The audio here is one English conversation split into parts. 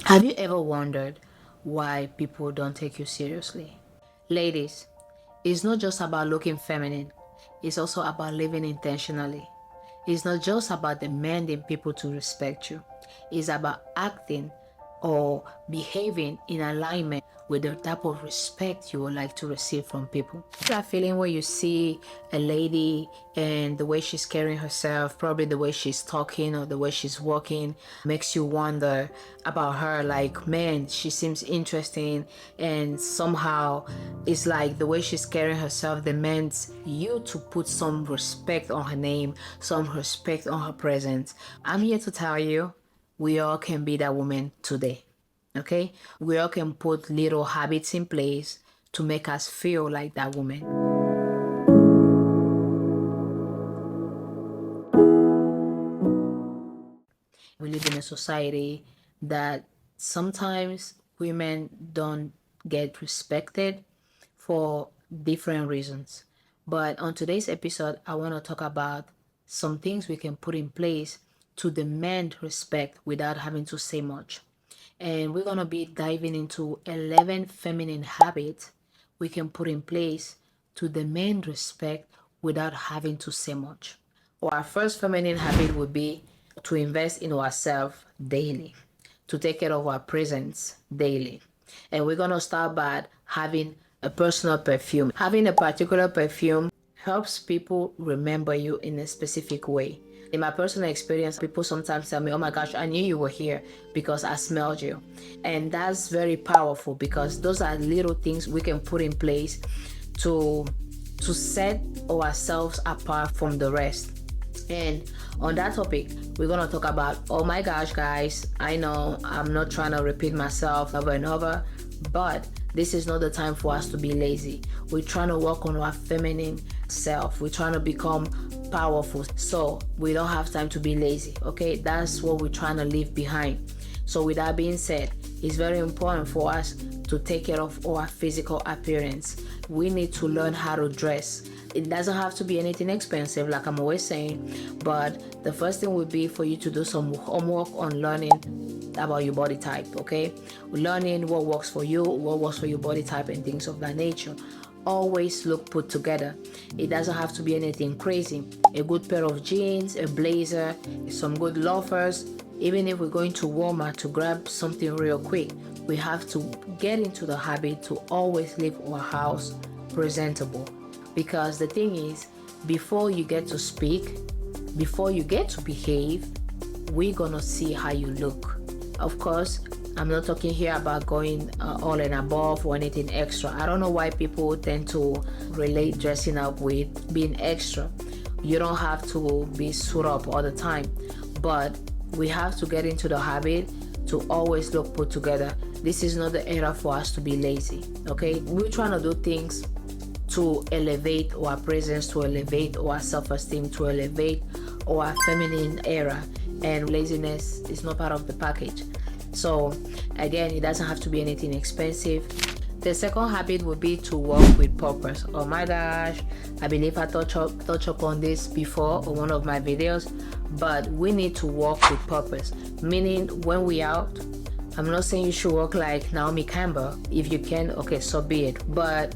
Have you ever wondered why people don't take you seriously? Ladies, it's not just about looking feminine, it's also about living intentionally. It's not just about demanding people to respect you, it's about acting or behaving in alignment with the type of respect you would like to receive from people. That feeling where you see a lady and the way she's carrying herself, probably the way she's talking or the way she's walking, makes you wonder about her. Like, man, she seems interesting, and somehow it's like the way she's carrying herself demands you to put some respect on her name, some respect on her presence. I'm here to tell you, we all can be that woman today. Okay? We all can put little habits in place to make us feel like that woman. We live in a society that sometimes women don't get respected for different reasons. But on today's episode, I want to talk about some things we can put in place to demand respect without having to say much. And we're going to be diving into 11 feminine habits we can put in place to demand respect without having to say much. Our first feminine habit would be to invest in ourselves daily, to take care of our presence daily. And we're going to start by having a personal perfume. Having a particular perfume helps people remember you in a specific way. In my personal experience, people sometimes tell me, oh my gosh, I knew you were here because I smelled you. And that's very powerful because those are little things we can put in place to set ourselves apart from the rest. And on that topic, we're going to talk about, oh my gosh, guys, I know I'm not trying to repeat myself over and over, but this is not the time for us to be lazy. We're trying to work on our feminine self. We're trying to become powerful. So we don't have time to be lazy, okay? That's what we're trying to leave behind. So with that being said, it's very important for us to take care of our physical appearance. We need to learn how to dress. It doesn't have to be anything expensive, like I'm always saying, but the first thing would be for you to do some homework on learning about your body type, okay? Learning what works for you, what works for your body type, and things of that nature. Always look put together. It doesn't have to be anything crazy. A good pair of jeans, a blazer, some good loafers. Even if we're going to Walmart to grab something real quick, we have to get into the habit to always leave our house presentable. Because the thing is, before you get to speak, before you get to behave, we're gonna see how you look. Of course, I'm not talking here about going all and above or anything extra. I don't know why people tend to relate dressing up with being extra. You don't have to be suit up all the time, but we have to get into the habit to always look put together. This is not the era for us to be lazy, okay? We're trying to do things to elevate our presence, to elevate our self-esteem, to elevate our feminine era, and laziness is not part of the package. So again, it doesn't have to be anything expensive. The second habit would be to walk with purpose. Oh my gosh, I believe I touched upon this before on one of my videos, but we need to walk with purpose. Meaning when we out, I'm not saying you should walk like Naomi Campbell. If you can, okay, so be it. But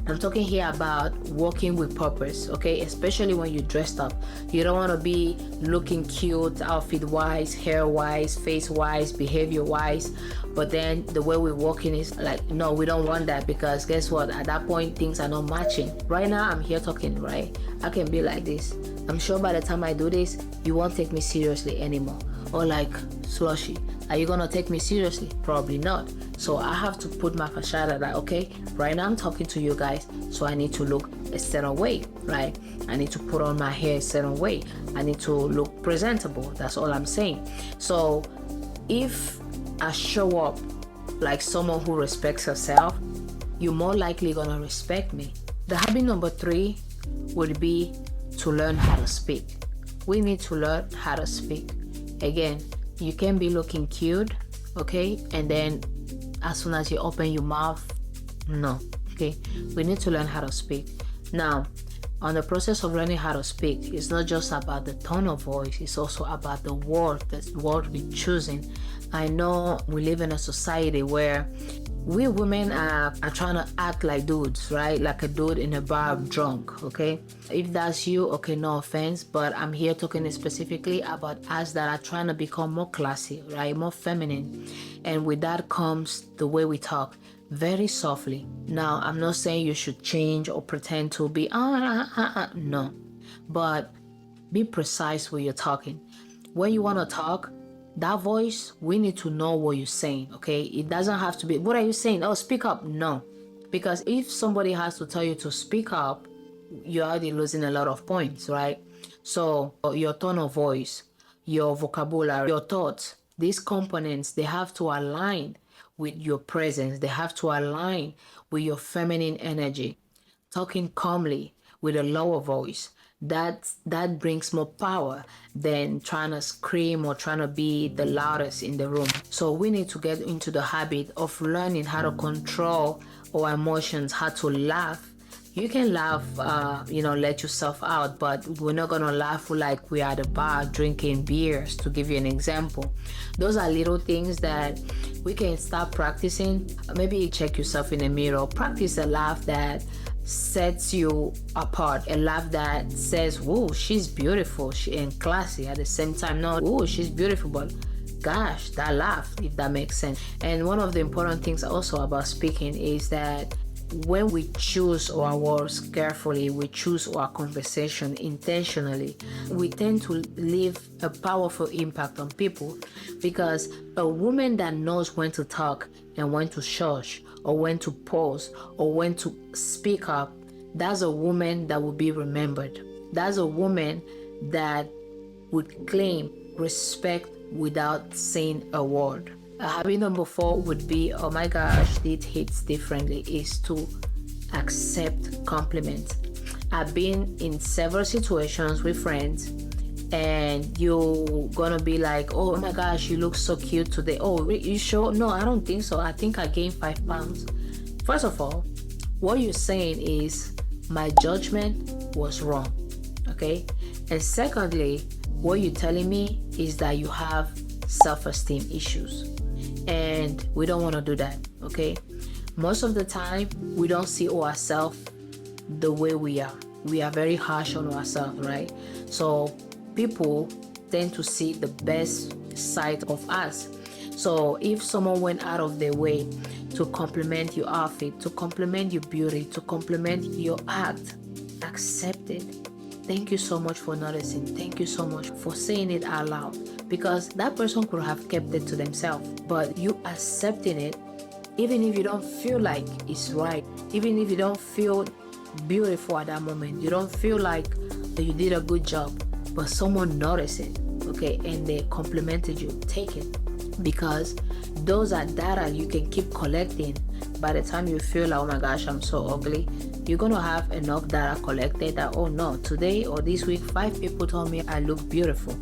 I'm talking here about walking with purpose, okay? Especially when you're dressed up. You don't want to be looking cute, outfit-wise, hair-wise, face-wise, behavior-wise. But then the way we're walking is like, no, we don't want that because guess what? At that point, things are not matching. Right now, I'm here talking, right? I can be like this. I'm sure by the time I do this, you won't take me seriously anymore. Or like, Slushy, are you gonna take me seriously? Probably not. So I have to put my facade that, okay, right now I'm talking to you guys, so I need to look a certain way, right? I need to put on my hair a certain way. I need to look presentable. That's all I'm saying. So if I show up like someone who respects herself, you're more likely gonna respect me. The habit number 3 would be to learn how to speak. We need to learn how to speak. Again, you can be looking cute, okay? And then as soon as you open your mouth, no, okay? We need to learn how to speak. Now, On the process of learning how to speak, it's not just about the tone of voice, it's also about the word we're choosing. I know we live in a society where we women are trying to act like dudes, right? Like a dude in a bar drunk, okay? If that's you, okay, no offense, but I'm here talking specifically about us that are trying to become more classy, right? More feminine. And with that comes the way we talk, very softly. Now, I'm not saying you should change or pretend to be, no. But be precise when you're talking. When you want to talk, that voice, we need to know what you're saying, okay? It doesn't have to be, what are you saying? Oh, speak up. No. Because if somebody has to tell you to speak up, you're already losing a lot of points, right? So your tone of voice, your vocabulary, your thoughts, these components, they have to align with your presence. They have to align with your feminine energy. Talking calmly with a lower voice, that brings more power than trying to scream or trying to be the loudest in the room. So we need to get into the habit of learning how to control our emotions, how to laugh. You can laugh, let yourself out, but we're not gonna laugh like we are at a bar drinking beers, to give you an example. Those are little things that we can start practicing. Maybe check yourself in the mirror, practice a laugh that sets you apart, a laugh that says, "Whoa, she's beautiful," and classy at the same time. No, "Oh, she's beautiful," but gosh, that laugh, if that makes sense. And one of the important things also about speaking is that when we choose our words carefully, we choose our conversation intentionally, we tend to leave a powerful impact on people. Because a woman that knows when to talk and when to shush, or when to pause, or when to speak up, that's a woman that will be remembered. That's a woman that would claim respect without saying a word. Habit number 4 would be, oh my gosh, it hits differently, is to accept compliments. I've been in several situations with friends, and you're gonna be like, "Oh my gosh, you look so cute today." "Oh, you sure?" "No, I don't think so. I think I gained 5 pounds. First of all, what you're saying is my judgment was wrong, okay? And secondly, what you're telling me is that you have self-esteem issues. And we don't want to do that, okay? Most of the time, we don't see ourselves the way we are. We are very harsh on ourselves, right? So people tend to see the best side of us. So if someone went out of their way to compliment your outfit, to compliment your beauty, to compliment your act, accept it. Thank you so much for noticing. Thank you so much for saying it out loud, because that person could have kept it to themselves. But you accepting it, even if you don't feel like it's right, even if you don't feel beautiful at that moment, you don't feel like that you did a good job, but someone noticed it, okay, and they complimented you, take it. Because those are data you can keep collecting. By the time you feel like, "Oh my gosh, I'm so ugly," you're gonna have enough data collected that, "Oh no, today or this week 5 people told me I look beautiful."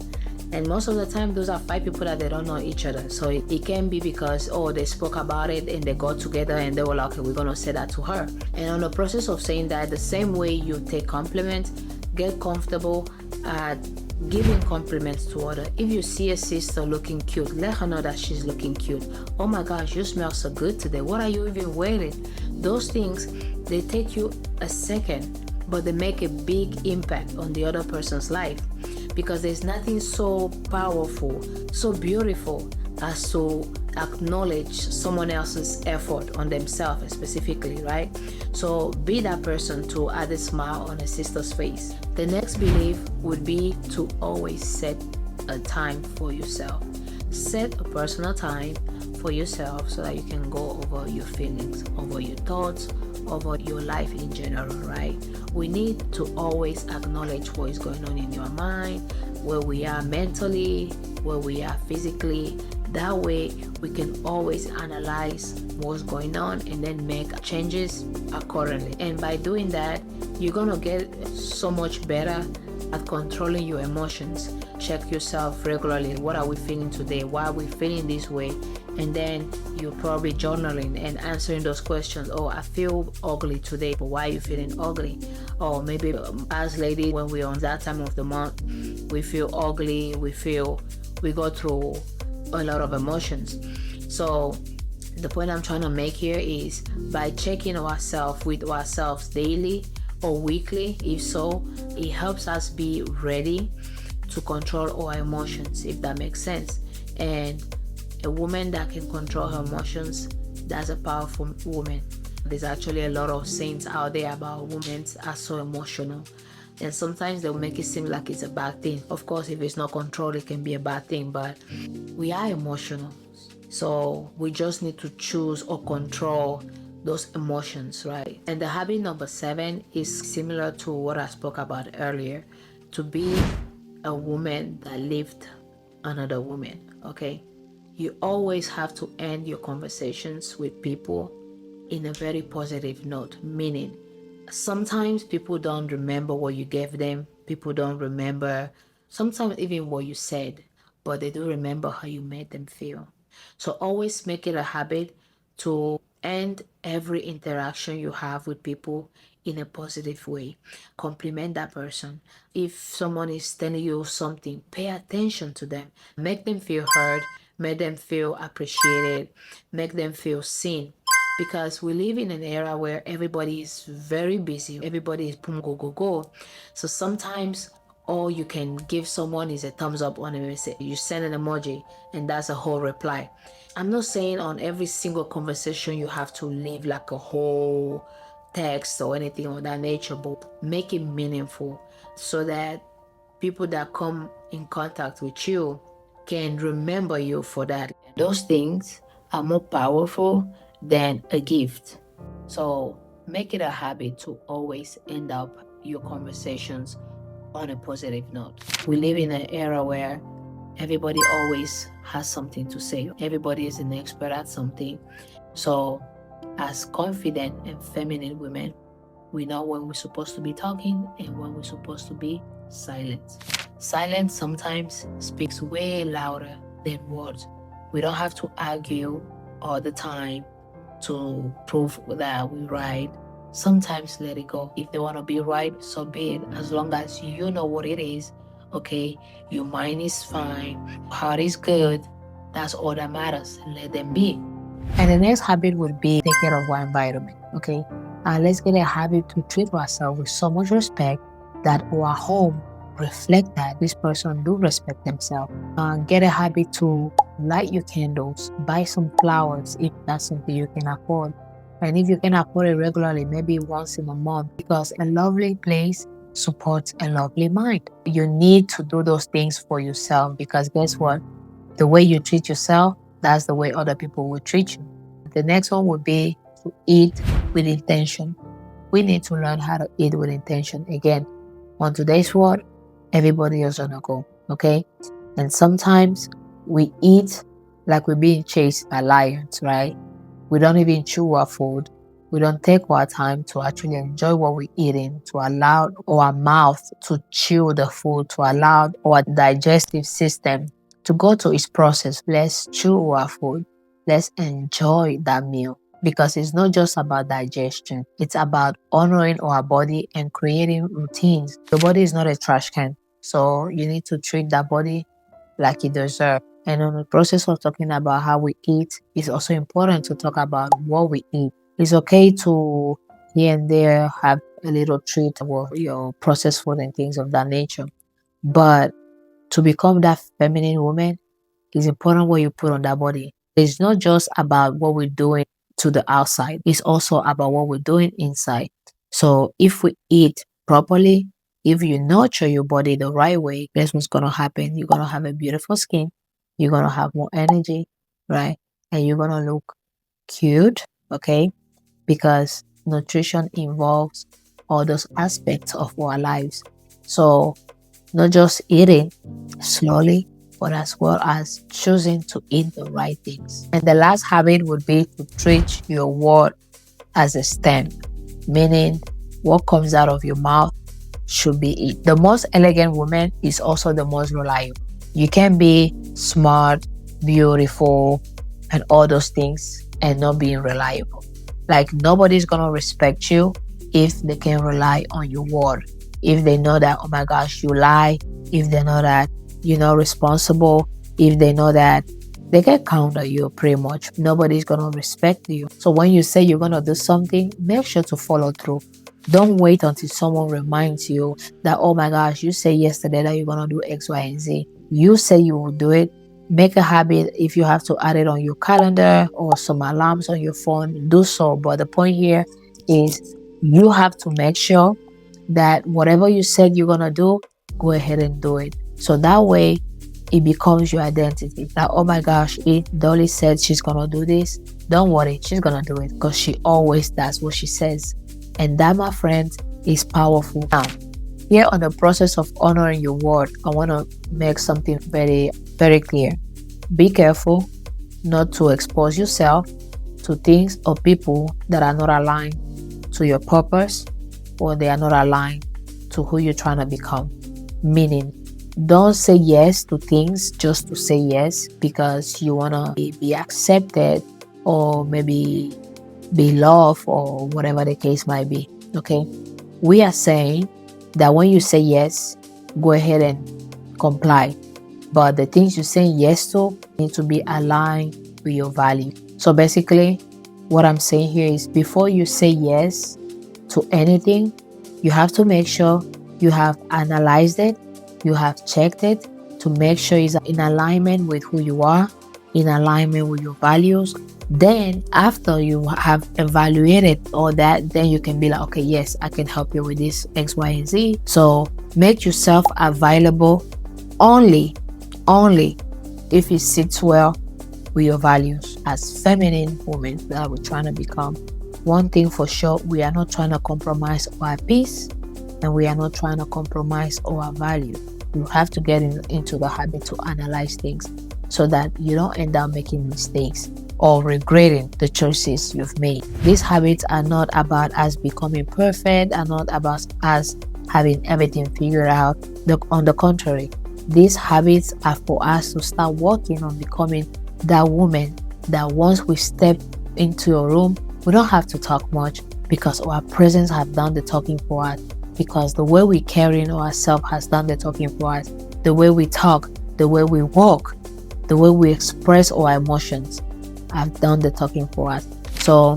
And most of the time those are 5 people that they don't know each other. So it can be because, oh, they spoke about it and they got together and they were like, "Okay, we're gonna say that to her." And on the process of saying that, the same way you take compliments, get comfortable at giving compliments to others. If you see a sister looking cute, let her know that she's looking cute. "Oh my gosh, you smell so good today. What are you even wearing?" Those things, they take you a second, but they make a big impact on the other person's life. Because there's nothing so powerful, so beautiful as to acknowledge someone else's effort on themselves specifically, right? So be that person to add a smile on a sister's face. The next belief would be to always set a time for yourself. Set a personal time for yourself so that you can go over your feelings, over your thoughts, over your life in general, right? We need to always acknowledge what is going on in your mind, where we are mentally, where we are physically. That way we can always analyze what's going on and then make changes accordingly. And by doing that, you're gonna get so much better at controlling your emotions. check yourself regularly. What are we feeling today? Why are we feeling this way? And then you're probably journaling and answering those questions. Oh, I feel ugly today, but why are you feeling ugly? Or maybe as ladies, when we're on that time of the month, we feel ugly, we go through a lot of emotions. So the point I'm trying to make here is by checking ourselves with ourselves daily or weekly, if so, it helps us be ready to control our emotions, if that makes sense. And a woman that can control her emotions, that's a powerful woman. There's actually a lot of sayings out there about women are so emotional, and sometimes they'll make it seem like it's a bad thing. Of course, if it's not controlled, it can be a bad thing, but we are emotional. So we just need to choose or control those emotions, right? And the habit number 7 is similar to what I spoke about earlier, to be a woman that lived another woman, okay? You always have to end your conversations with people in a very positive note, meaning sometimes people don't remember what you gave them, people don't remember sometimes even what you said, but they do remember how you made them feel. So always make it a habit to end every interaction you have with people in a positive way. Compliment that person. If someone is telling you something, pay attention to them. Make them feel heard, make them feel appreciated, make them feel seen. Because we live in an era where everybody is very busy, everybody is boom, go, go, go. So sometimes all you can give someone is a thumbs up on a message. You send an emoji and that's a whole reply. I'm not saying on every single conversation you have to leave like a whole text or anything of that nature, but make it meaningful so that people that come in contact with you can remember you for that. Those things are more powerful than a gift. So make it a habit to always end up your conversations on a positive note. We live in an era where everybody always has something to say. Everybody is an expert at something. So as confident and feminine women, we know when we're supposed to be talking and when we're supposed to be silent. Silence sometimes speaks way louder than words. We don't have to argue all the time to prove that we're right. Sometimes let it go. If they want to be right, so be it. As long as you know what it is, okay, your mind is fine, heart is good, that's all that matters. Let them be. And the next habit would be take care of our environment, okay? Let's get a habit to treat ourselves with so much respect that our home reflect that this person do respect themselves. Get a habit to light your candles, buy some flowers if that's something you can afford. And if you can afford it regularly, maybe once in a month, because a lovely place supports a lovely mind. You need to do those things for yourself because guess what? The way you treat yourself, that's the way other people will treat you. The next one would be to eat with intention. We need to learn how to eat with intention. Again, on today's world, everybody is on a go, okay? And sometimes we eat like we're being chased by lions, right? We don't even chew our food. We don't take our time to actually enjoy what we're eating, to allow our mouth to chew the food, to allow our digestive system to go to its process. Let's chew our food. Let's enjoy that meal because it's not just about digestion. It's about honoring our body and creating routines. The body is not a trash can. So you need to treat that body like it deserves. And in the process of talking about how we eat, it's also important to talk about what we eat. It's okay to here and there have a little treat or your processed food and things of that nature. But to become that feminine woman, it's important what you put on that body. It's not just about what we're doing to the outside. It's also about what we're doing inside. So if we eat properly, if you nurture your body the right way, guess what's going to happen? You're going to have a beautiful skin. You're going to have more energy, right? And you're going to look cute, okay? Because nutrition involves all those aspects of our lives. So not just eating slowly, but as well as choosing to eat the right things. And the last habit would be to treat your word as a stamp, meaning what comes out of your mouth should be it. The most elegant woman is also the most reliable. You can be smart, beautiful, and all those things and not being reliable. Like, nobody's gonna respect you if they can rely on your word. If they know that, oh my gosh, you lie. If they know that you're not responsible. If they know that they can count on you, pretty much. Nobody's gonna respect you. So when you say you're gonna do something, make sure to follow through. Don't wait until someone reminds you that, oh my gosh, you said yesterday that you're gonna do X, Y, and Z. You say you will do it. Make a habit. If you have to add it on your calendar or some alarms on your phone, do so. But the point here is you have to make sure that whatever you said you're gonna do, go ahead and do it. So that way it becomes your identity. Like, oh my gosh, Dolly said she's gonna do this. Don't worry, she's gonna do it because she always does what she says. And that, my friends, is powerful. Now, here on the process of honoring your word, I want to make something very, very clear. Be careful not to expose yourself to things or people that are not aligned to your purpose, or they are not aligned to who you're trying to become. Meaning, don't say yes to things just to say yes because you want to be accepted or maybe be loved or whatever the case might be. Okay, we are saying that when you say yes, go ahead and comply, but the things you're saying yes to need to be aligned with your value. So basically what I'm saying here is, before you say yes to anything, you have to make sure you have analyzed it, you have checked it to make sure it's in alignment with who you are, in alignment with your values. Then after you have evaluated all that, then you can be like, okay, yes, I can help you with this X, Y, and Z. So make yourself available only if it sits well with your values as feminine women that we're trying to become. One thing for sure, we are not trying to compromise our peace, and we are not trying to compromise our value. You have to get into the habit to analyze things so that you don't end up making mistakes or regretting the choices you've made. These habits are not about us becoming perfect, are not about us having everything figured out. On the contrary, these habits are for us to start working on becoming that woman that once we step into a room, we don't have to talk much because our presence has done the talking for us, because the way we carry ourselves has done the talking for us, the way we talk, the way we walk, the way we express our emotions have done the talking for us. So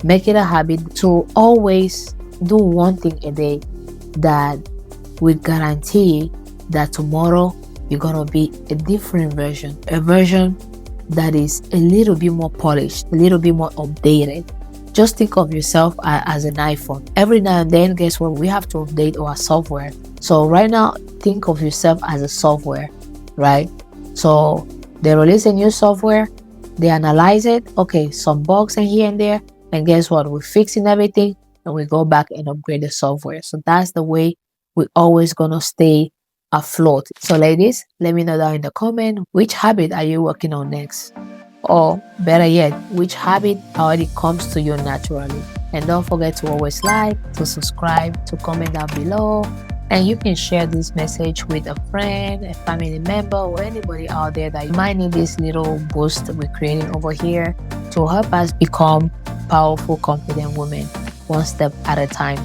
make it a habit to always do one thing a day that will guarantee that tomorrow you're gonna be a different version, a version that is a little bit more polished, a little bit more updated. Just think of yourself as an iPhone. Every now and then, guess what? We have to update our software. So right now, think of yourself as a software, right? So they release a new software, they analyze it. Okay, some bugs in here and there. And guess what? We're fixing everything and we go back and upgrade the software. So that's the way we're always going to stay afloat. So ladies, let me know down in the comment, which habit are you working on next? Or better yet, which habit already comes to you naturally? And don't forget to always like, to subscribe, to comment down below. And you can share this message with a friend, a family member, or anybody out there that might need this little boost we're creating over here to help us become powerful, confident women, one step at a time.